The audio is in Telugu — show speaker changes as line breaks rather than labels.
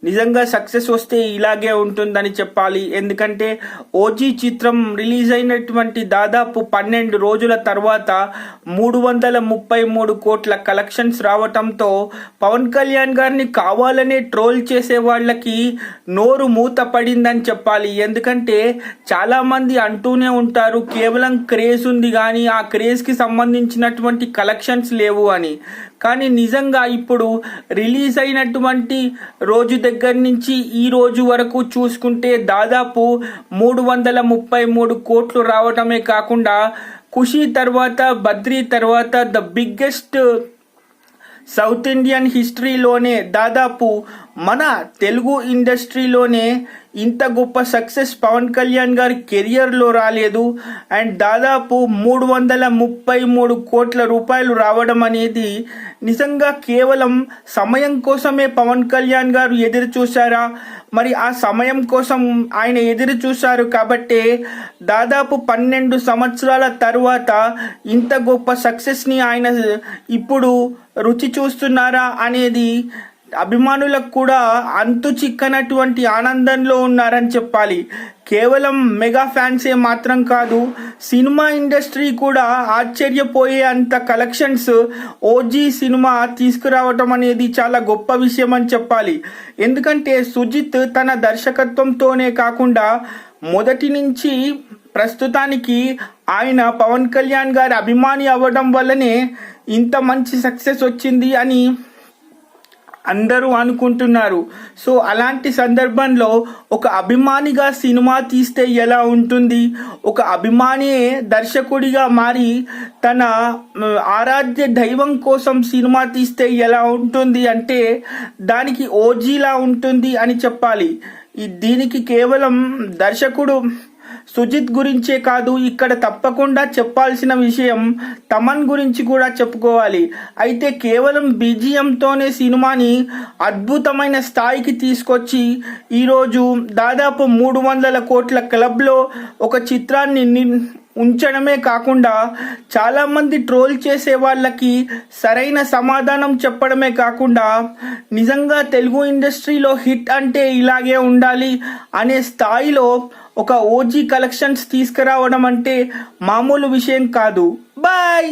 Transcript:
నిజంగా సక్సెస్ వస్తే ఇలాగే ఉంటుందని చెప్పాలి. ఎందుకంటే ఓజీ చిత్రం రిలీజ్ అయినటువంటి దాదాపు 12 రోజుల తర్వాత 333 కోట్ల కలెక్షన్స్ రావటంతో పవన్ కళ్యాణ్ గారిని కావాలనే ట్రోల్ చేసే వాళ్ళకి నోరు మూత పడిందని చెప్పాలి. ఎందుకంటే చాలా మంది అంటూనే ఉంటారు కేవలం క్రేజ్ ఉంది కానీ ఆ క్రేజ్కి సంబంధించినటువంటి కలెక్షన్స్ లేవు అని. కానీ నిజంగా ఇప్పుడు రిలీజ్ అయినటువంటి రోజు దగ్గర నుంచి ఈ రోజు వరకు చూసుకుంటే దాదాపు 333 కోట్లు రావటమే కాకుండా ఖుషీ తర్వాత బద్రీ తర్వాత ద బిగ్గెస్ట్ సౌత్ ఇండియన్ హిస్టరీలోనే దాదాపు మన తెలుగు ఇండస్ట్రీలోనే ఇంత గొప్ప సక్సెస్ పవన్ కళ్యాణ్ గారి కెరియర్లో రాలేదు. అండ్ దాదాపు 333 కోట్ల రూపాయలు రావడం అనేది నిజంగా కేవలం సమయం కోసమే పవన్ కళ్యాణ్ గారు ఎదురు చూశారా? మరి ఆ సమయం కోసం ఆయన ఎదురు చూశారు కాబట్టే దాదాపు 12 సంవత్సరాల తర్వాత ఇంత గొప్ప సక్సెస్ని ఆయన ఇప్పుడు రుచి చూస్తున్నారా అనేది అభిమానులకు కూడా అంతు చిక్కనటువంటి ఆనందంలో ఉన్నారని చెప్పాలి. కేవలం మెగా ఫ్యాన్సే మాత్రం కాదు, సినిమా ఇండస్ట్రీ కూడా ఆశ్చర్యపోయే అంత కలెక్షన్స్ ఓజీ సినిమా తీసుకురావటం అనేది చాలా గొప్ప విషయం అని చెప్పాలి. ఎందుకంటే సుజిత్ తన దర్శకత్వంతోనే కాకుండా మొదటి నుంచి ప్రస్తుతానికి ఆయన పవన్ కళ్యాణ్ గారి అభిమాని అవ్వడం వల్లనే ఇంత మంచి సక్సెస్ వచ్చింది అని అందరూ అనుకుంటున్నారు. సో అలాంటి సందర్భంలో ఒక అభిమానిగా సినిమా తీస్తే ఎలా ఉంటుంది? ఒక అభిమాని దర్శకుడిగా మారి తన ఆరాధ్య దైవం కోసం సినిమా తీస్తే ఎలా ఉంటుంది అంటే దానికి ఓజీలా ఉంటుంది అని చెప్పాలి. దీనికి కేవలం దర్శకుడు సుజిత్ గురించే కాదు, ఇక్కడ తప్పకుండా చెప్పాల్సిన విషయం తమన్ గురించి కూడా చెప్పుకోవాలి. అయితే కేవలం బీజిఎంతోనే సినిమాని అద్భుతమైన స్థాయికి తీసుకొచ్చి ఈరోజు దాదాపు 300 కోట్ల క్లబ్లో ఒక చిత్రాన్ని ఉంచడమే కాకుండా చాలామంది ట్రోల్ చేసే వాళ్ళకి సరైన సమాధానం చెప్పడమే కాకుండా నిజంగా తెలుగు ఇండస్ట్రీలో హిట్ అంటే ఇలాగే ఉండాలి అనే స్థాయిలో ఒక ఓజీ కలెక్షన్స్ తీసుకురావడం అంటే మామూలు విషయం కాదు. బాయ్.